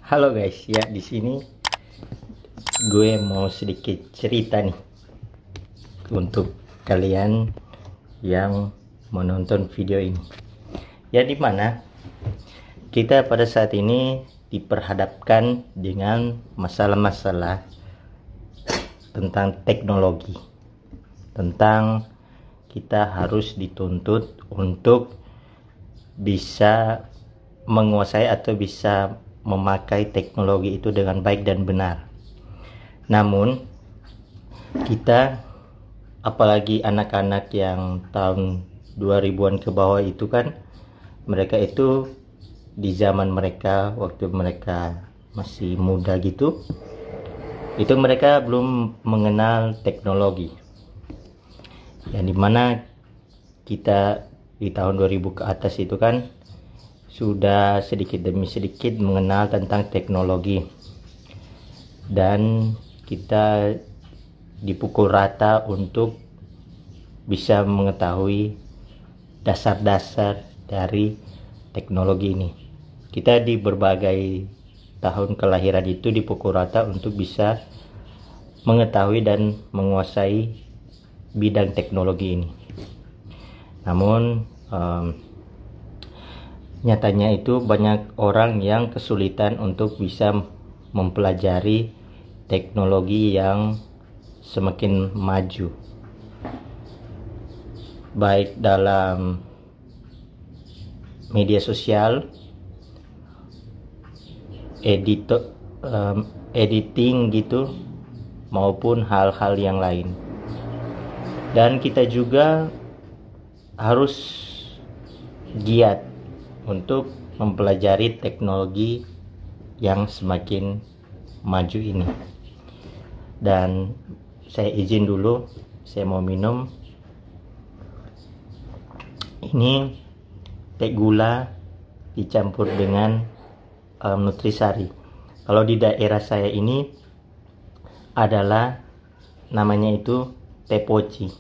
Halo guys, ya di sini gue mau sedikit cerita nih untuk kalian yang menonton video ini. Ya, di mana kita pada saat ini diperhadapkan dengan masalah-masalah tentang teknologi, tentang kita harus dituntut untuk bisa menguasai atau bisa memakai teknologi itu dengan baik dan benar. Namun kita, apalagi anak-anak yang tahun 2000-an ke bawah itu kan, mereka itu di zaman mereka, waktu mereka masih muda gitu, itu mereka belum mengenal teknologi. Yang dimana kita di tahun 2000 ke atas itu kan sudah sedikit demi sedikit mengenal tentang teknologi, dan kita dipukul rata untuk bisa mengetahui dasar-dasar dari teknologi ini. Kita di berbagai tahun kelahiran itu dipukul rata untuk bisa mengetahui dan menguasai bidang teknologi ini. Namun nyatanya itu banyak orang yang kesulitan untuk bisa mempelajari teknologi yang semakin maju, baik dalam media sosial, editing gitu, maupun hal-hal yang lain. Dan kita juga harus giat untuk mempelajari teknologi yang semakin maju ini. Dan saya izin dulu, saya mau minum. Ini teh gula dicampur dengan nutrisari. Kalau di daerah saya ini adalah namanya itu teh poci,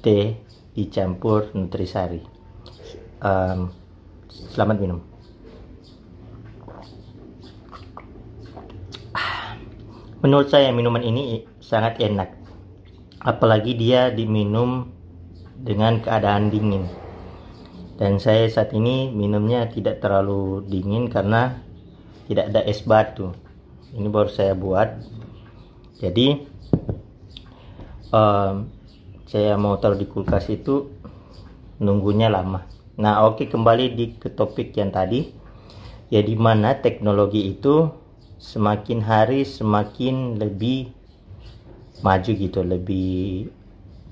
teh dicampur nutrisari. Selamat minum. Menurut saya minuman ini sangat enak, apalagi dia diminum dengan keadaan dingin. Dan saya saat ini minumnya tidak terlalu dingin karena tidak ada es batu. Ini baru saya buat, jadi saya mau taruh di kulkas itu nunggunya lama. Nah, oke, kembali ke topik yang tadi, ya, di mana teknologi itu semakin hari semakin lebih maju gitu, lebih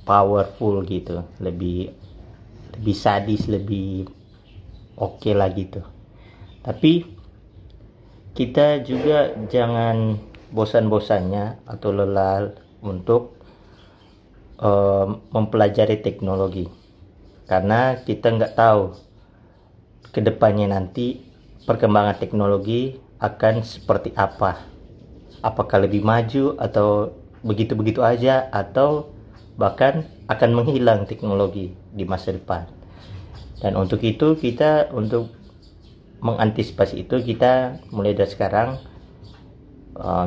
powerful gitu, lebih sadis, lebih oke lah gitu. Tapi kita juga jangan bosan-bosannya atau lelah untuk mempelajari teknologi, karena kita nggak tahu kedepannya nanti perkembangan teknologi akan seperti apa. Apakah lebih maju atau begitu-begitu aja, atau bahkan akan menghilang teknologi di masa depan. Dan untuk itu kita, untuk mengantisipasi itu, kita mulai dari sekarang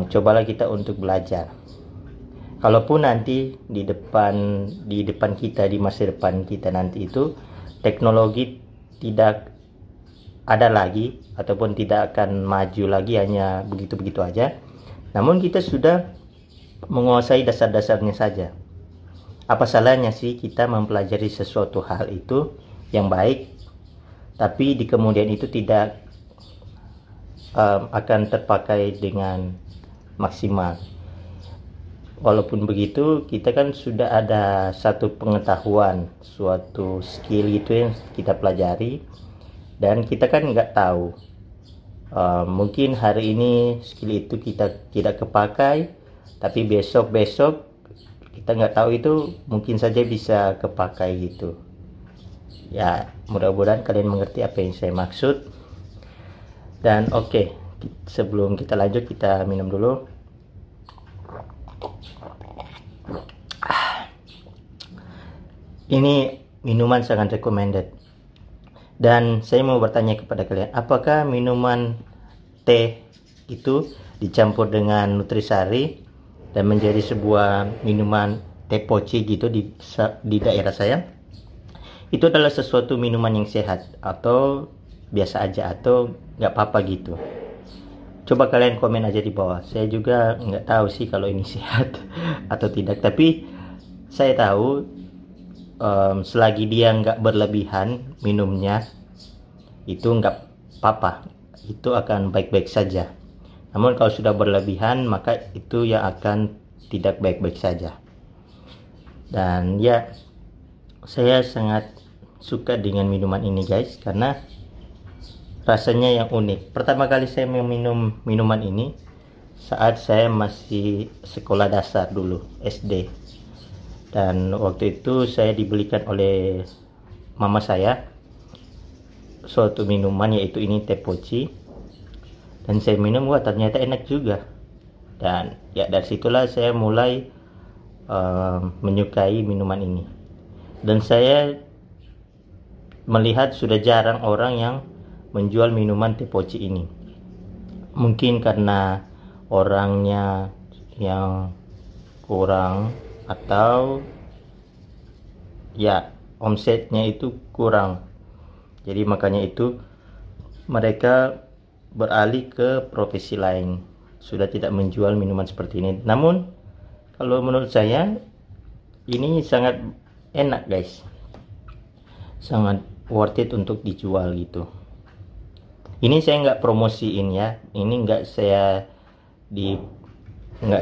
cobalah kita untuk belajar. Kalaupun nanti di depan kita, di masa depan kita nanti itu teknologi tidak ada lagi ataupun tidak akan maju lagi, hanya begitu-begitu aja, namun kita sudah menguasai dasar-dasarnya saja. Apa salahnya sih kita mempelajari sesuatu hal itu yang baik, tapi di kemudian itu tidak akan terpakai dengan maksimal. Walaupun begitu, kita kan sudah ada satu pengetahuan, suatu skill itu yang kita pelajari, dan kita kan nggak tahu, mungkin hari ini skill itu kita tidak kepakai, tapi besok kita nggak tahu, itu mungkin saja bisa kepakai gitu. Ya, mudah-mudahan kalian mengerti apa yang saya maksud. Dan oke, sebelum kita lanjut, kita minum dulu. Ini minuman sangat recommended. Dan saya mau bertanya kepada kalian, apakah minuman teh itu dicampur dengan nutrisari dan menjadi sebuah minuman teh poci gitu di daerah saya. Itu adalah sesuatu minuman yang sehat atau biasa aja atau nggak apa-apa gitu. Coba kalian komen aja di bawah. Saya juga nggak tahu sih kalau ini sehat atau tidak. Tapi saya tahu selagi dia nggak berlebihan minumnya, itu nggak apa-apa. Itu akan baik-baik saja. Namun kalau sudah berlebihan, maka itu yang akan tidak baik-baik saja. Dan ya, saya sangat suka dengan minuman ini guys, karena rasanya yang unik. Pertama kali saya meminum minuman ini saat saya masih sekolah dasar dulu, SD. Dan waktu itu saya dibelikan oleh mama saya suatu minuman, yaitu ini teh poci. Dan saya minum, wah ternyata enak juga. Dan ya dari situlah saya mulai menyukai minuman ini. Dan saya melihat sudah jarang orang yang menjual minuman teh poci ini. Mungkin karena orangnya yang kurang atau ya omsetnya itu kurang. Jadi makanya itu mereka beralih ke profesi lain. Sudah tidak menjual minuman seperti ini. Namun kalau menurut saya ini sangat enak guys. Sangat worth it untuk dijual gitu. Ini saya nggak promosiin ya, ini nggak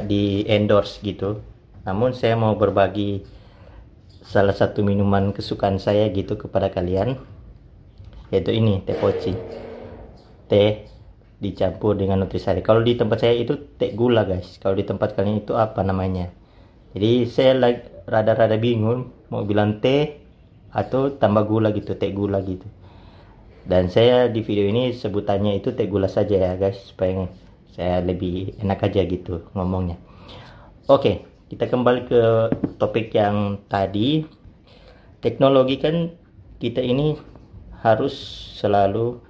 di endorse gitu. Namun saya mau berbagi salah satu minuman kesukaan saya gitu kepada kalian, yaitu ini teh poci. Teh dicampur dengan nutrisari. Kalau di tempat saya itu teh gula guys. Kalau di tempat kalian itu apa namanya? Jadi saya rada-rada bingung mau bilang teh atau tambah gula gitu, teh gula gitu. Dan saya di video ini sebutannya itu teh gula saja ya guys, supaya saya lebih enak aja gitu ngomongnya. Oke, kita kembali ke topik yang tadi. Teknologi kan kita ini harus selalu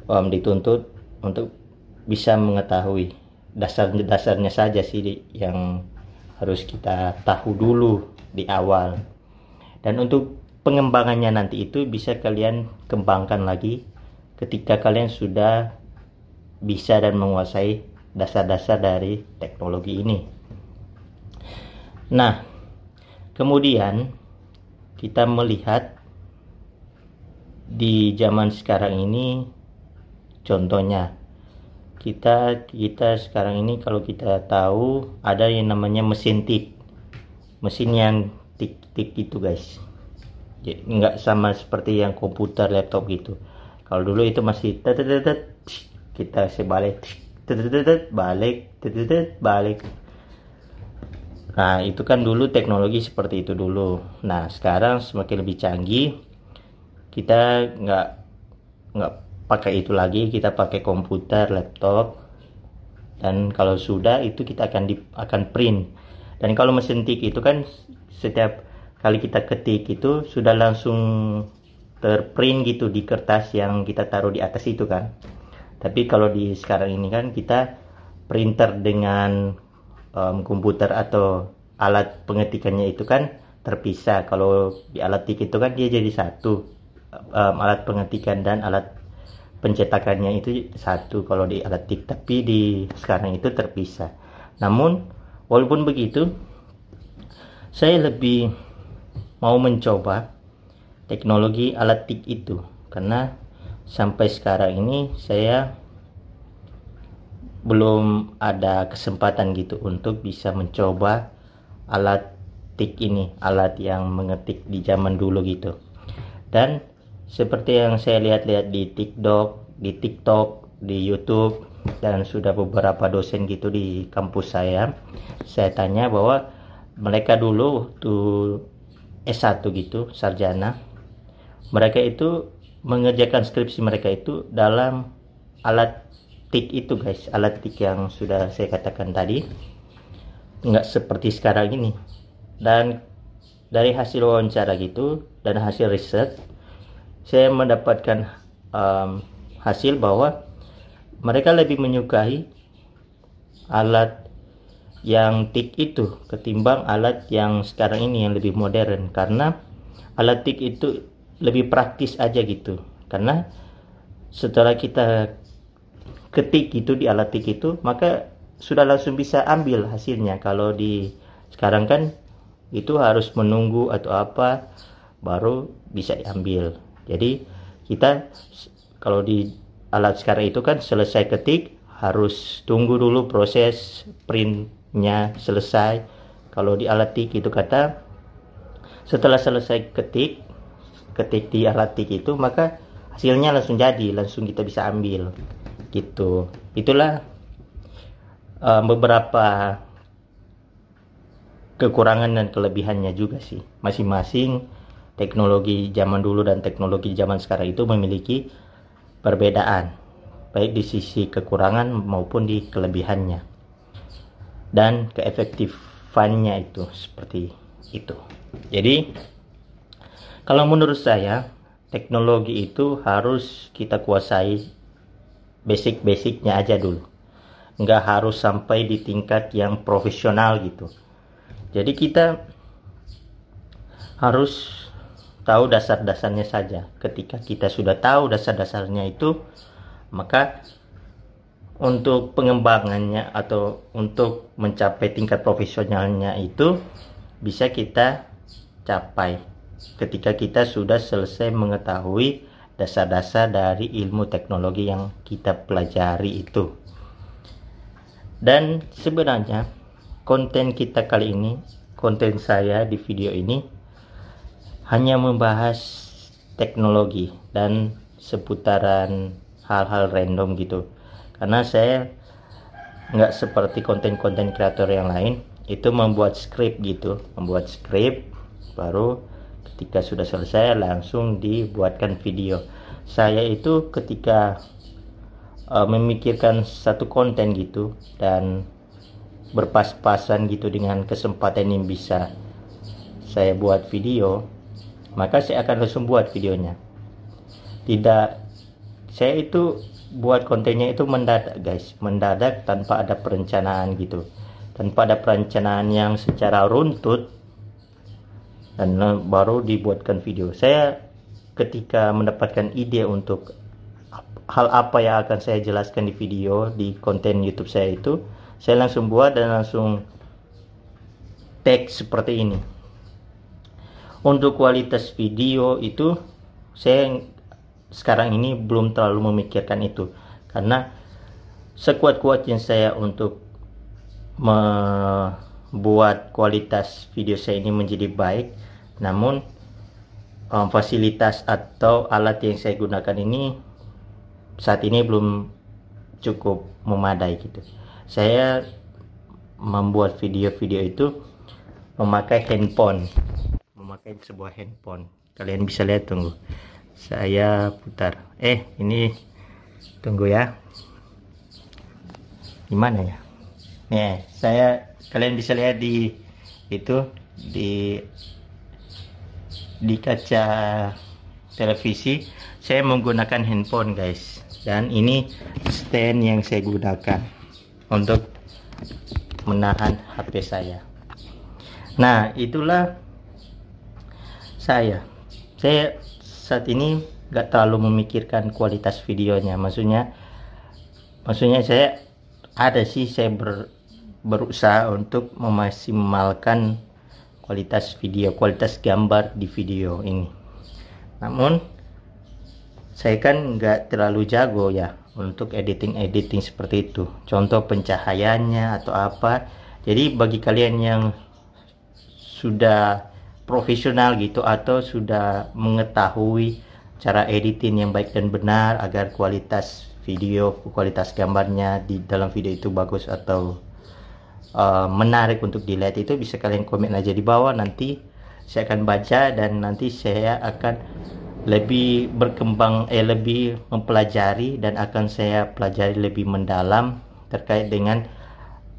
dituntut untuk bisa mengetahui dasar-dasarnya saja sih yang harus kita tahu dulu di awal. Dan untuk pengembangannya nanti itu bisa kalian kembangkan lagi ketika kalian sudah bisa dan menguasai dasar-dasar dari teknologi ini. Nah, kemudian kita melihat di zaman sekarang ini, contohnya kita sekarang ini kalau kita tahu ada yang namanya mesin tik, mesin yang tik itu guys. Jadi nggak sama seperti yang komputer, laptop gitu. Kalau dulu itu masih kita sebalik balik. Nah itu kan dulu teknologi seperti itu dulu. Nah sekarang semakin lebih canggih, kita nggak pakai itu lagi, kita pakai komputer, laptop. Dan kalau sudah itu kita akan print. Dan kalau mesin tik itu kan setiap kali kita ketik itu sudah langsung terprint gitu di kertas yang kita taruh di atas itu kan. Tapi kalau di sekarang ini kan kita printer dengan komputer atau alat pengetikannya itu kan terpisah. Kalau di alat tik itu kan dia jadi satu, alat pengetikan dan alat pencetakannya itu satu kalau di alat tik, tapi di sekarang itu terpisah. Namun walaupun begitu, saya lebih mau mencoba teknologi alat tik itu, karena sampai sekarang ini saya belum ada kesempatan gitu untuk bisa mencoba alat tik ini, alat yang mengetik di zaman dulu gitu. Dan seperti yang saya lihat-lihat di TikTok, di YouTube, dan sudah beberapa dosen gitu di kampus saya tanya bahwa mereka dulu tuh S1 gitu, sarjana, mereka itu mengerjakan skripsi mereka itu dalam alat tik itu guys, alat tik yang sudah saya katakan tadi, nggak seperti sekarang ini. Dan dari hasil wawancara gitu dan hasil riset, saya mendapatkan hasil bahwa mereka lebih menyukai alat yang TIG itu ketimbang alat yang sekarang ini yang lebih modern, karena alat TIG itu lebih praktis aja gitu. Karena setelah kita ketik gitu di alat TIG itu, maka sudah langsung bisa ambil hasilnya. Kalau di sekarang kan itu harus menunggu atau apa baru bisa diambil. Jadi kita kalau di alat sekarang itu kan selesai ketik harus tunggu dulu proses printnya selesai. Kalau di alat TIG itu kata setelah selesai ketik di alat TIG itu, maka hasilnya langsung jadi, langsung kita bisa ambil gitu. Itulah beberapa kekurangan dan kelebihannya juga sih. Masing-masing teknologi zaman dulu dan teknologi zaman sekarang itu memiliki perbedaan, baik di sisi kekurangan maupun di kelebihannya dan keefektifannya itu seperti itu. Jadi kalau menurut saya teknologi itu harus kita kuasai basic-basicnya aja dulu, nggak harus sampai di tingkat yang profesional gitu. Jadi kita harus tahu dasar-dasarnya saja. Ketika kita sudah tahu dasar-dasarnya itu, maka untuk pengembangannya atau untuk mencapai tingkat profesionalnya itu bisa kita capai ketika kita sudah selesai mengetahui dasar-dasar dari ilmu teknologi yang kita pelajari itu. Dan sebenarnya konten kita kali ini, konten saya di video ini hanya membahas teknologi dan seputaran hal-hal random gitu. Karena saya nggak seperti konten-konten kreator yang lain itu membuat skrip gitu, membuat skrip baru ketika sudah selesai langsung dibuatkan video. Saya itu ketika memikirkan satu konten gitu dan berpas-pasan gitu dengan kesempatan yang bisa saya buat video, maka saya akan langsung buat videonya. Tidak, saya itu buat kontennya itu mendadak guys, mendadak tanpa ada perencanaan gitu, tanpa ada perencanaan yang secara runtut, dan baru dibuatkan video. Saya ketika mendapatkan ide untuk hal apa yang akan saya jelaskan di video di konten YouTube saya itu, saya langsung buat dan langsung tag seperti ini. Untuk kualitas video itu saya sekarang ini belum terlalu memikirkan itu, karena sekuat-kuatnya saya untuk membuat kualitas video saya ini menjadi baik, namun fasilitas atau alat yang saya gunakan ini saat ini belum cukup memadai gitu. Saya membuat video-video itu memakai sebuah handphone. Kalian bisa lihat, tunggu saya putar. Ini tunggu ya, gimana ya? Nih, kalian bisa lihat di itu di kaca televisi saya menggunakan handphone guys, dan ini stand yang saya gunakan untuk menahan HP saya. Nah, itulah saya saat ini gak terlalu memikirkan kualitas videonya. Maksudnya saya ada sih, saya berusaha untuk memaksimalkan kualitas video, kualitas gambar di video ini. Namun saya kan nggak terlalu jago ya untuk editing seperti itu, contoh pencahayaannya atau apa. Jadi bagi kalian yang sudah profesional gitu atau sudah mengetahui cara editing yang baik dan benar agar kualitas video, kualitas gambarnya di dalam video itu bagus atau menarik untuk dilihat, itu bisa kalian komen aja di bawah. Nanti saya akan baca dan nanti saya akan lebih berkembang, lebih mempelajari dan akan saya pelajari lebih mendalam terkait dengan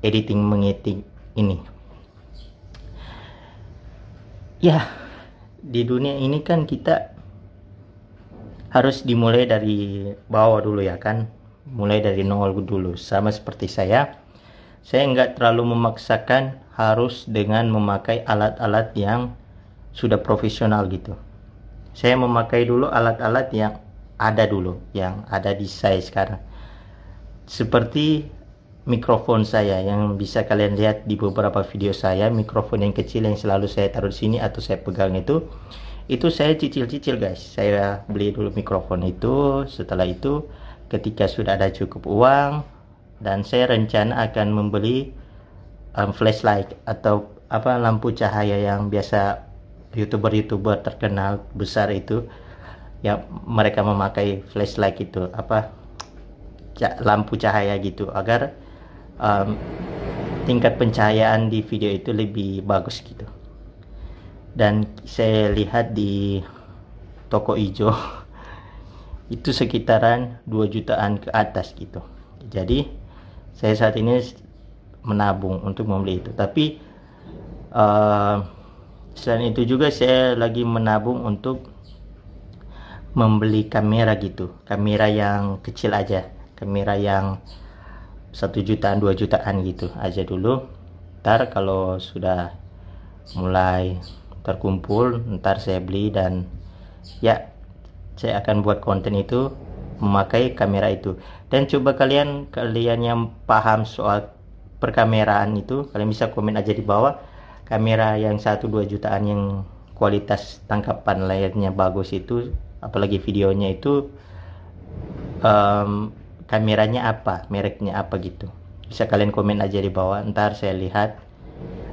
mengetik ini. Ya, di dunia ini kan kita harus dimulai dari bawah dulu ya kan, mulai dari nol dulu. Sama seperti saya nggak terlalu memaksakan harus dengan memakai alat-alat yang sudah profesional gitu. Saya memakai dulu alat-alat yang ada dulu, yang ada di saya sekarang. Seperti mikrofon saya yang bisa kalian lihat di beberapa video saya, mikrofon yang kecil yang selalu saya taruh di sini atau saya pegang itu saya cicil-cicil guys. Saya beli dulu mikrofon itu, setelah itu ketika sudah ada cukup uang dan saya rencana akan membeli flashlight atau lampu cahaya yang biasa youtuber terkenal besar itu yang mereka memakai flashlight itu, lampu cahaya gitu, agar tingkat pencahayaan di video itu lebih bagus gitu. Dan saya lihat di toko hijau itu sekitaran 2 jutaan ke atas gitu. Jadi saya saat ini menabung untuk membeli itu. Tapi selain itu juga saya lagi menabung untuk membeli kamera gitu, kamera yang kecil aja, kamera yang 1 jutaan 2 jutaan gitu aja dulu. Ntar kalau sudah mulai terkumpul, ntar saya beli dan ya saya akan buat konten itu memakai kamera itu. Dan coba kalian yang paham soal perkameraan itu, kalian bisa komen aja di bawah, kamera yang 1-2 jutaan yang kualitas tangkapan layarnya bagus itu, apalagi videonya itu, kameranya apa, mereknya apa gitu. Bisa kalian komen aja di bawah, ntar saya lihat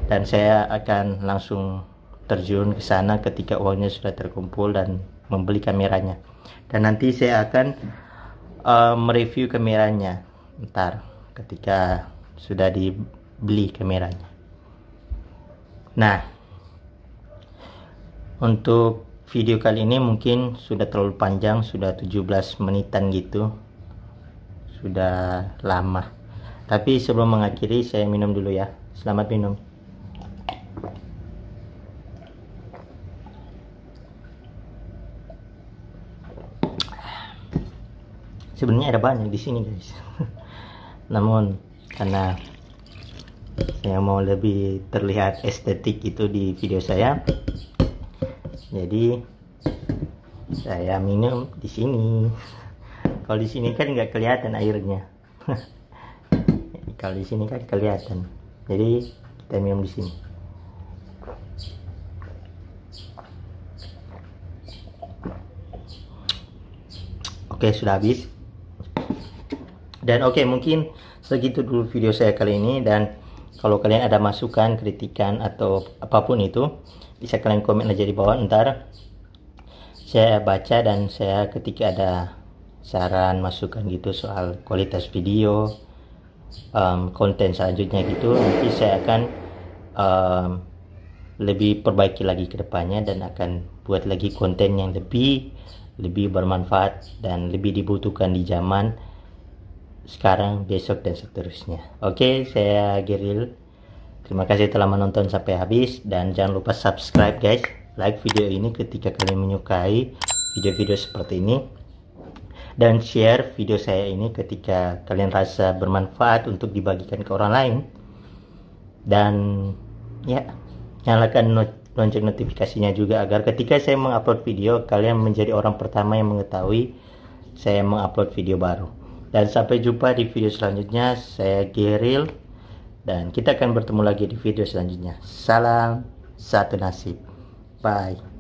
dan saya akan langsung terjun ke sana ketika uangnya sudah terkumpul dan membeli kameranya. Dan nanti saya akan mereview kameranya ntar ketika sudah dibeli kameranya. Nah, untuk video kali ini mungkin sudah terlalu panjang, sudah 17 menitan gitu, sudah lama. Tapi sebelum mengakhiri saya minum dulu ya. Selamat minum. Sebenarnya ada banyak di sini guys. Namun karena saya mau lebih terlihat estetik itu di video saya, jadi saya minum di sini. Kalau di sini kan nggak kelihatan airnya. Kalau di sini kan kelihatan. Jadi kita minum di sini. Oke, sudah habis. Dan oke, mungkin segitu dulu video saya kali ini. Dan kalau kalian ada masukan, kritikan atau apapun itu, bisa kalian komen aja di bawah. Ntar saya baca dan saya ketika ada saran, masukan gitu soal kualitas video, konten selanjutnya gitu, nanti saya akan lebih perbaiki lagi ke depannya dan akan buat lagi konten yang lebih bermanfaat dan lebih dibutuhkan di zaman sekarang, besok, dan seterusnya. Oke, saya Geril. Terima kasih telah menonton sampai habis dan jangan lupa subscribe guys, like video ini ketika kalian menyukai video-video seperti ini, dan share video saya ini ketika kalian rasa bermanfaat untuk dibagikan ke orang lain. Dan ya, nyalakan lonceng notifikasinya juga agar ketika saya mengupload video, kalian menjadi orang pertama yang mengetahui saya mengupload video baru. Dan sampai jumpa di video selanjutnya. Saya Geril dan kita akan bertemu lagi di video selanjutnya. Salam satu nasib. Bye.